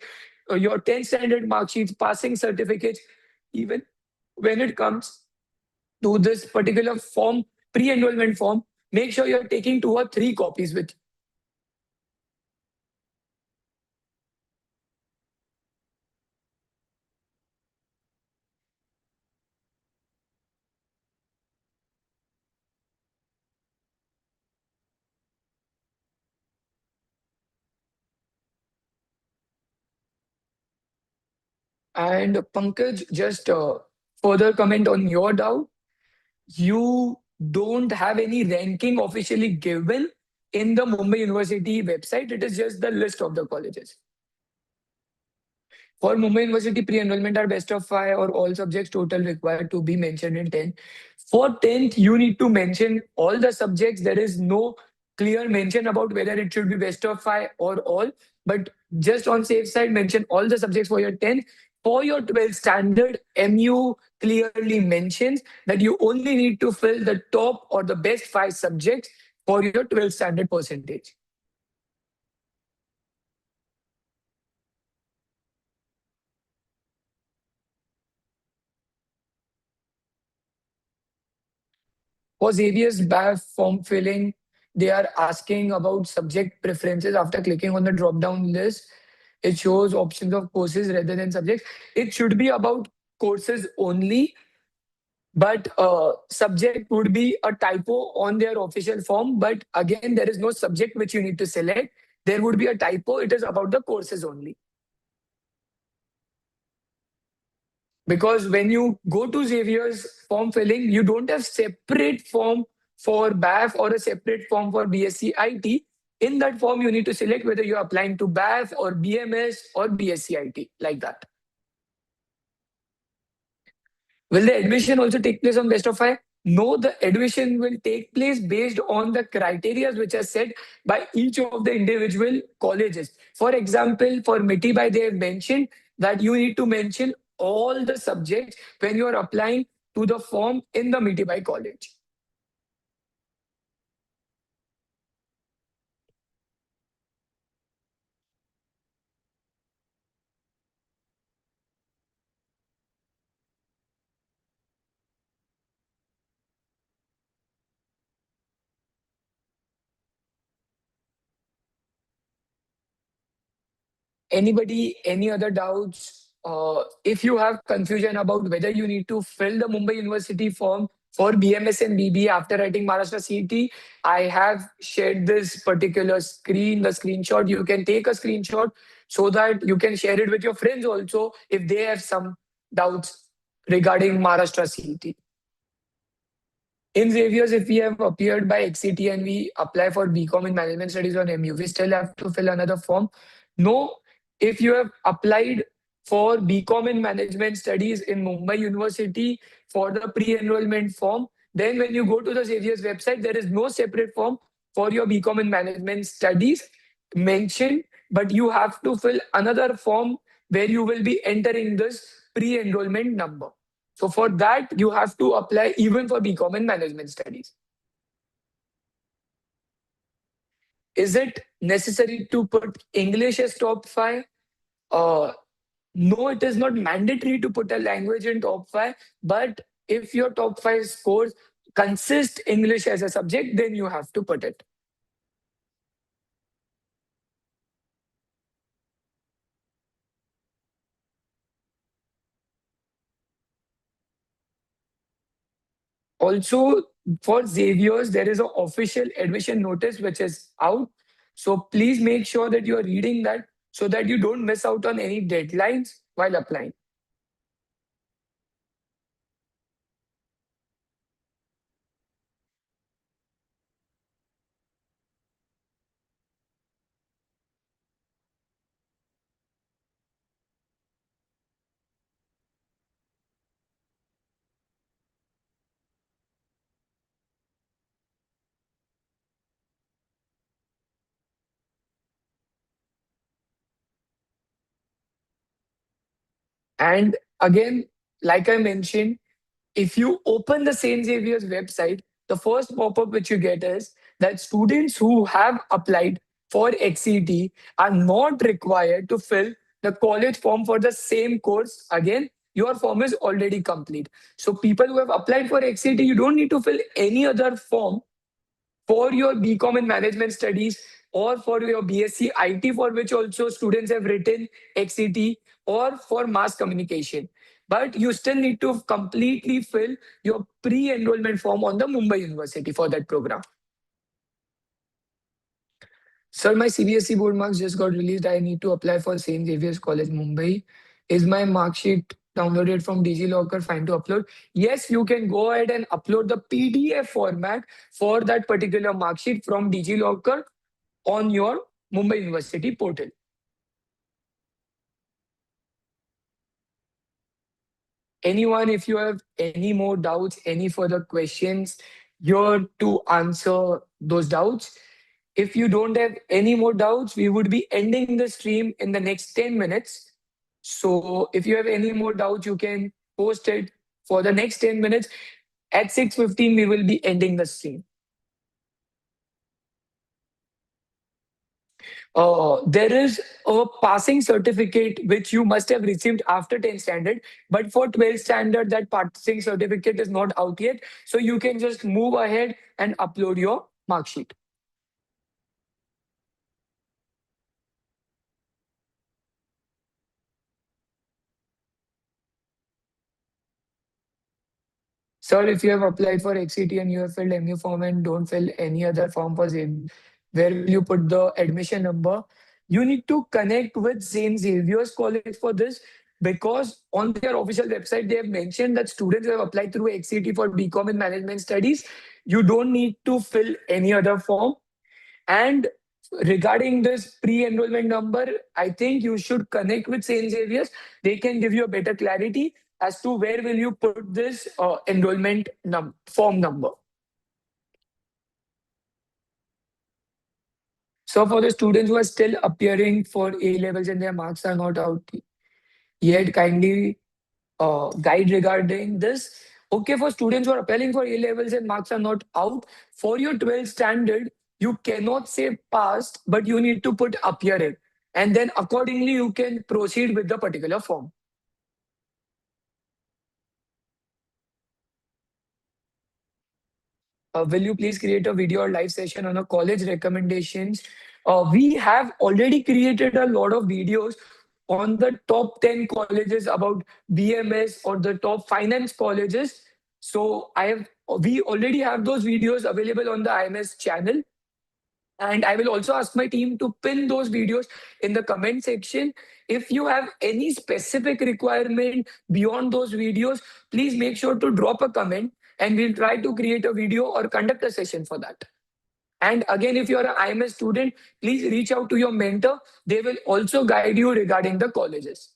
your 10th standard mark sheets, passing certificates. Even when it comes to this particular form, pre-enrollment form, make sure you're taking 2 or 3 copies with. And Pankaj, just further comment on your doubt. you don't have any ranking officially given in the Mumbai University website. It is just the list of the colleges. For Mumbai University pre-enrollment are best of five or all subjects total required to be mentioned in 10. For 10th, you need to mention all the subjects. There is no clear mention about whether it should be best of five or all, but just on safe side, mention all the subjects for your 10th. For your 12th standard, MU clearly mentions that you only need to fill the top or the best five subjects for your 12th standard percentage. For Xavier's BAF form filling, they are asking about subject preferences after clicking on the drop down list. It shows options of courses rather than subjects. It should be about courses only, but subject would be a typo on their official form. But again, there is no subject which you need to select. There would be a typo. It is about the courses only. Because when you go to Xavier's form filling, you don't have separate form for BAF or a separate form for BSc IT. In that form, you need to select whether you're applying to BAF or BMS or BSc IT, like that. Will the admission also take place on best of five? No, the admission will take place based on the criteria which are set by each of the individual colleges. For example, for Mitibai, they have mentioned that you need to mention all the subjects when you are applying to the form in the Mitibai college. Anybody, any other doubts? If you have confusion about whether you need to fill the Mumbai University form for BMS and BB after writing Maharashtra CET, I have shared this particular screen, the screenshot. You can take a screenshot so that you can share it with your friends also if they have some doubts regarding Maharashtra CET. In Xavier's, if we have appeared by XCT and we apply for BCom in Management Studies on MU, we still have to fill another form. No, if you have applied for BCom in Management Studies in Mumbai University for the pre-enrollment form, then when you go to the Xavier's website, there is no separate form for your BCom in Management Studies mentioned, but you have to fill another form where you will be entering this pre-enrollment number. So for that, you have to apply even for BCom and Management Studies. Is it necessary to put English as top five? Uh, no, it is not mandatory to put a language in top five. But if your top five scores consist English as a subject, then you have to put it. Also, for Xavier's, there is an official admission notice which is out. So please make sure that you are reading that so that you don't miss out on any deadlines while applying. And again, like I mentioned, if you open the St. Xavier's website, the first pop-up which you get is that students who have applied for XCT are not required to fill the college form for the same course. Again, your form is already complete. So people who have applied for XCT, you don't need to fill any other form for your BCom in Management Studies or for your BSc IT, for which also students have written XCT, or for mass communication. But you still need to completely fill your pre-enrollment form on the Mumbai University for that program. Sir, my CBSE board marks just got released. I need to apply for St. Xavier's College, Mumbai. Is my mark sheet downloaded from DigiLocker, fine to upload. Yes, you can go ahead and upload the PDF format for that particular mark sheet from DigiLocker on your Mumbai University portal. Anyone, if you have any more doubts, any further questions, here to answer those doubts. If you don't have any more doubts, we would be ending the stream in the next 10 minutes. So if you have any more doubts, you can post it for the next 10 minutes. At 6:15, we will be ending the stream. There is a passing certificate which you must have received after 10 standard, but for 12 standard, that passing certificate is not out yet. So you can just move ahead and upload your mark sheet. Sir, if you have applied for XCT and you have filled MU form and don't fill any other form for St. Where will you put the admission number? You need to connect with St. Xavier's College for this, because on their official website, they have mentioned that students who have applied through XCT for BCom in Management Studies, you don't need to fill any other form. And regarding this pre-enrollment number, I think you should connect with St. Xavier's. They can give you a better clarity as to where will you put this enrollment form number. So for the students who are still appearing for A levels and their marks are not out yet, kindly guide regarding this. Okay, for students who are appearing for A levels and marks are not out, for your 12th standard, you cannot say passed, but you need to put appearing. And then accordingly, you can proceed with the particular form. Will you please create a video or live session on a college recommendations? We have already created a lot of videos on the top 10 colleges about BMS or the top finance colleges. So we already have those videos available on the IMS channel. And I will also ask my team to pin those videos in the comment section. If you have any specific requirement beyond those videos, please make sure to drop a comment and we'll try to create a video or conduct a session for that. And again, if you're an IMS student, please reach out to your mentor. They will also guide you regarding the colleges.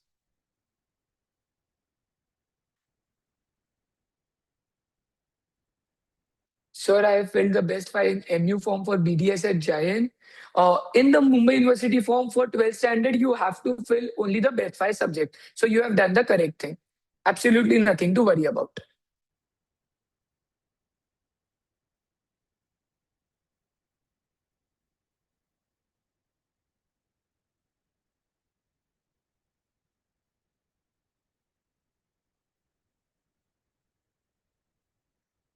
Sir, I have filled the best five MU form for BDS at Giant. In the Mumbai University form for 12th standard, you have to fill only the best five subject. So you have done the correct thing. Absolutely nothing to worry about.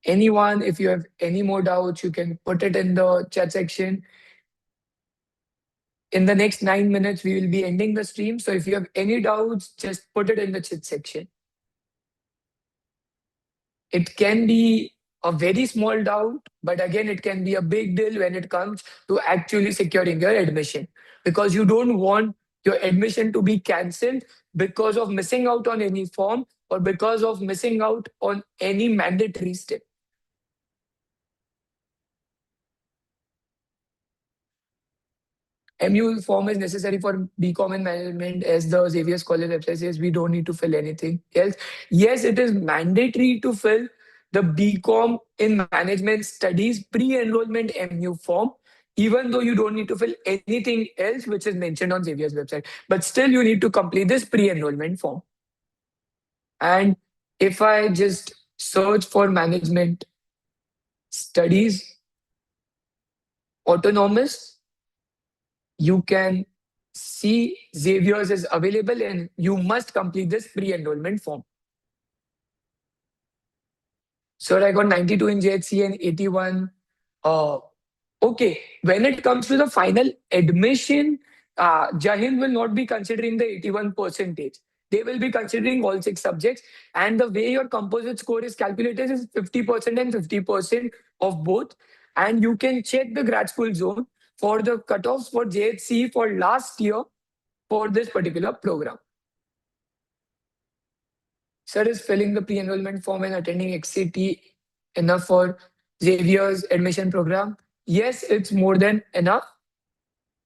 Anyone, if you have any more doubts, you can put it in the chat section. In the next 9 minutes, we will be ending the stream. So if you have any doubts, just put it in the chat section. It can be a very small doubt, but again, it can be a big deal when it comes to actually securing your admission, because you don't want your admission to be cancelled because of missing out on any form or because of missing out on any mandatory step. MU form is necessary for BCom and management, as the Xavier's College website says. We don't need to fill anything else. Yes, it is mandatory to fill the BCom in management studies pre-enrollment MU form, even though you don't need to fill anything else which is mentioned on Xavier's website. But still, you need to complete this pre-enrollment form. And if I just search for management studies autonomous, you can see Xavier's is available and you must complete this pre-enrollment form. So I got 92 in JHC and 81. Uh, okay, when it comes to the final admission, Jahin will not be considering the 81 percentage. They will be considering all six subjects. And the way your composite score is calculated is 50% and 50% of both. And you can check the grad school zone for the cutoffs for JHC for last year for this particular program. Sir, is filling the pre-enrollment form and attending XCT enough for Xavier's admission program? Yes, it's more than enough,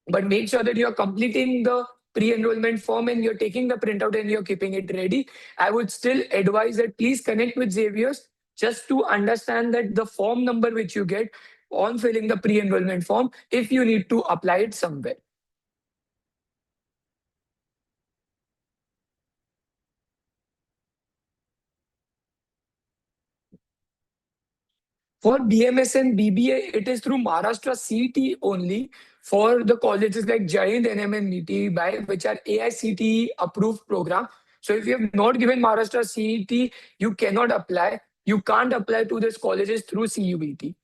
but make sure that you're completing the pre-enrollment form and you're taking the printout and you're keeping it ready. I would still advise that please connect with Xavier's just to understand that the form number which you get on filling the pre-enrollment form, if you need to apply it somewhere. For BMS and BBA, it is through Maharashtra CET only for the colleges like Giant, NM, and NITI, by which are AICTE approved program. So if you have not given Maharashtra CET, you cannot apply. You can't apply to these colleges through CUET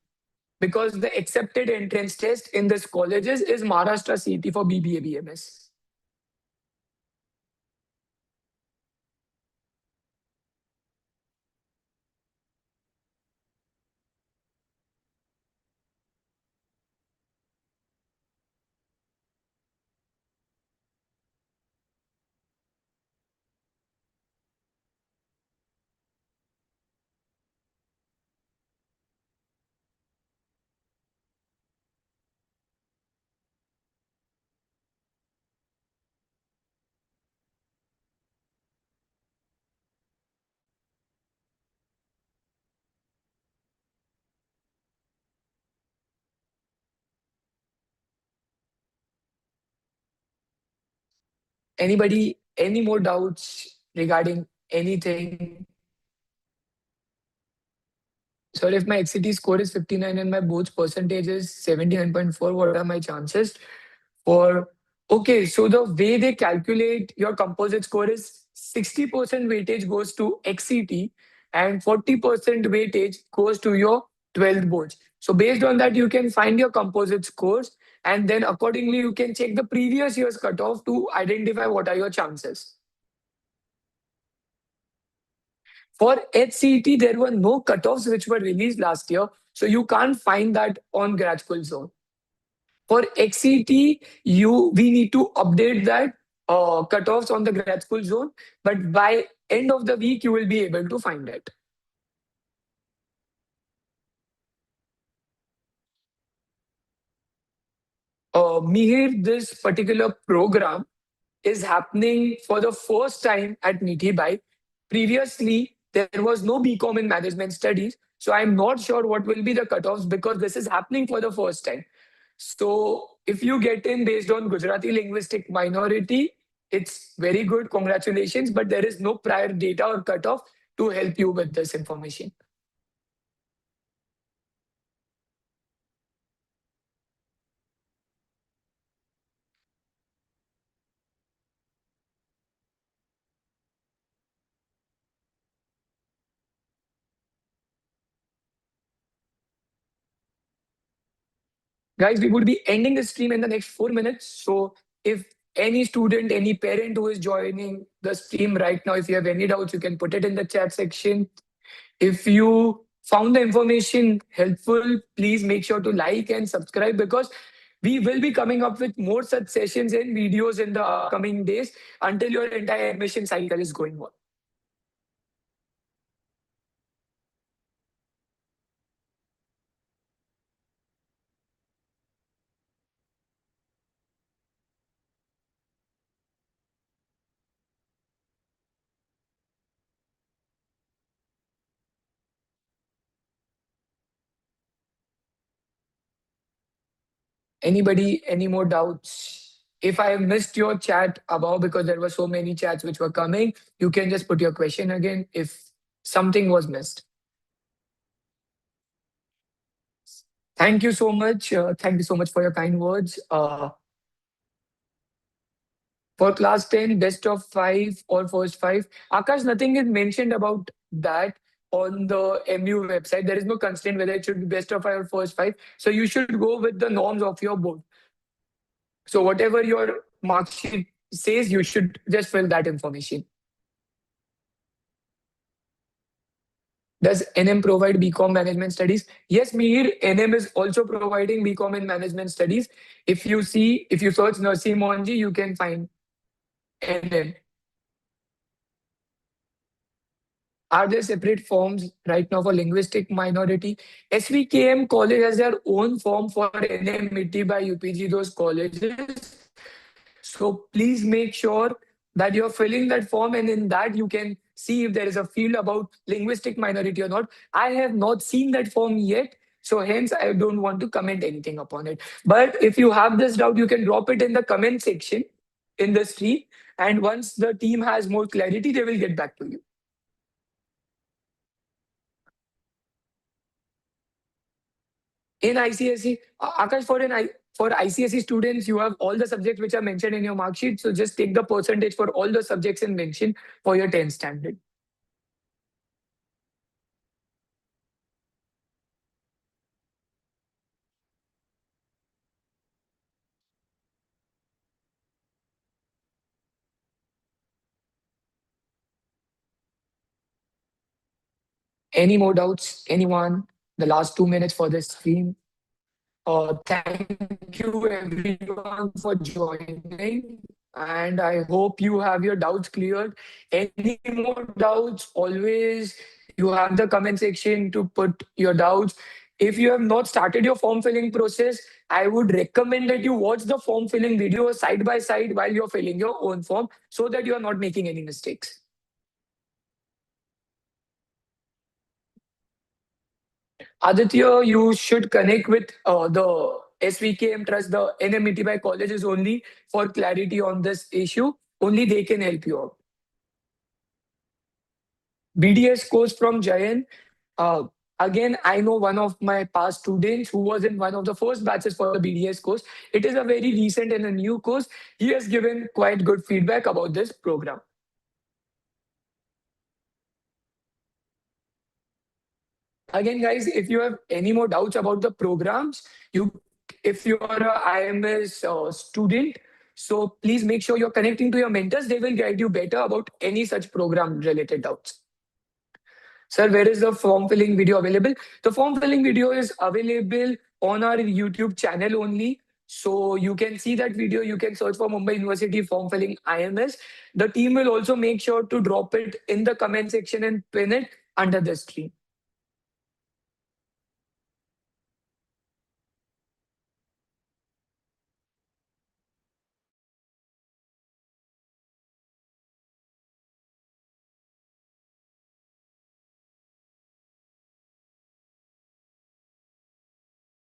because the accepted entrance test in these colleges is Maharashtra CET for BBA BMS. Anybody, any more doubts regarding anything? So if my XCT score is 59 and my board's percentage is 79.4, what are my chances for? Okay, so the way they calculate your composite score is 60% weightage goes to XCT and 40% weightage goes to your 12th boards. So based on that, you can find your composite scores and then accordingly you can check the previous year's cutoff to identify what are your chances. For HCET, there were no cutoffs which were released last year, so you can't find that on grad school zone. For XCT, we need to update that cutoffs on the grad school zone, but by end of the week you will be able to find it. Mihir, this particular program is happening for the first time at NITI. Previously, there was no BCom in management studies, so I'm not sure what will be the cutoffs because this is happening for the first time. So if you get in based on Gujarati linguistic minority, it's very good. Congratulations. But there is no prior data or cutoff to help you with this information. Guys, we would be ending the stream in the next 4 minutes. So if any student, any parent who is joining the stream right now, if you have any doubts, you can put it in the chat section. If you found the information helpful, please make sure to like and subscribe because we will be coming up with more such sessions and videos in the upcoming days until your entire admission cycle is going on. Anybody, any more doubts? If I missed your chat above because there were so many chats which were coming, you can just put your question again if something was missed. Thank you so much. Thank you so much for your kind words. For class 10, best of five or first five. Akash, nothing is mentioned about that on the MU website. There is no constraint whether it should be best of five or first five. So you should go with the norms of your board. So whatever your mark sheet says, you should just fill that information. Does NM provide BCom management studies? Yes, Mihir, NM is also providing BCom in management studies. If you see, if you search Nursing Monji, you can find NM. Are there separate forms right now for linguistic minority? SVKM college has their own form for NMIT by UPG, those colleges. So please make sure that you're filling that form, and in that you can see if there is a field about linguistic minority or not. I have not seen that form yet, so hence I don't want to comment anything upon it. But if you have this doubt, you can drop it in the comment section in the stream, and once the team has more clarity, they will get back to you. In ICSE, Akash, for ICSE students, you have all the subjects which are mentioned in your mark sheet. So just take the percentage for all the subjects and mention for your 10th standard. Any more doubts? Anyone? The last 2 minutes for this stream. Thank you everyone for joining, and I hope you have your doubts cleared. Any more doubts, always you have the comment section to put your doubts. If you have not started your form filling process, I would recommend that you watch the form filling video side by side while you're filling your own form so that you are not making any mistakes. Aditya, you should connect with the SVKM Trust, the NMET by colleges only for clarity on this issue. Only they can help you out. BDS course from Jayan. Uh, Again, I know one of my past students who was in one of the first batches for the BDS course. It is a very recent and a new course. He has given quite good feedback about this program. Again, guys, if you have any more doubts about the programs, you if you are a IMS student, so please make sure you're connecting to your mentors. They will guide you better about any such program related doubts. Sir, where is the form filling video available? The form filling video is available on our YouTube channel only. So you can see that video. You can search for Mumbai University form filling IMS. The team will also make sure to drop it in the comment section and pin it under the stream.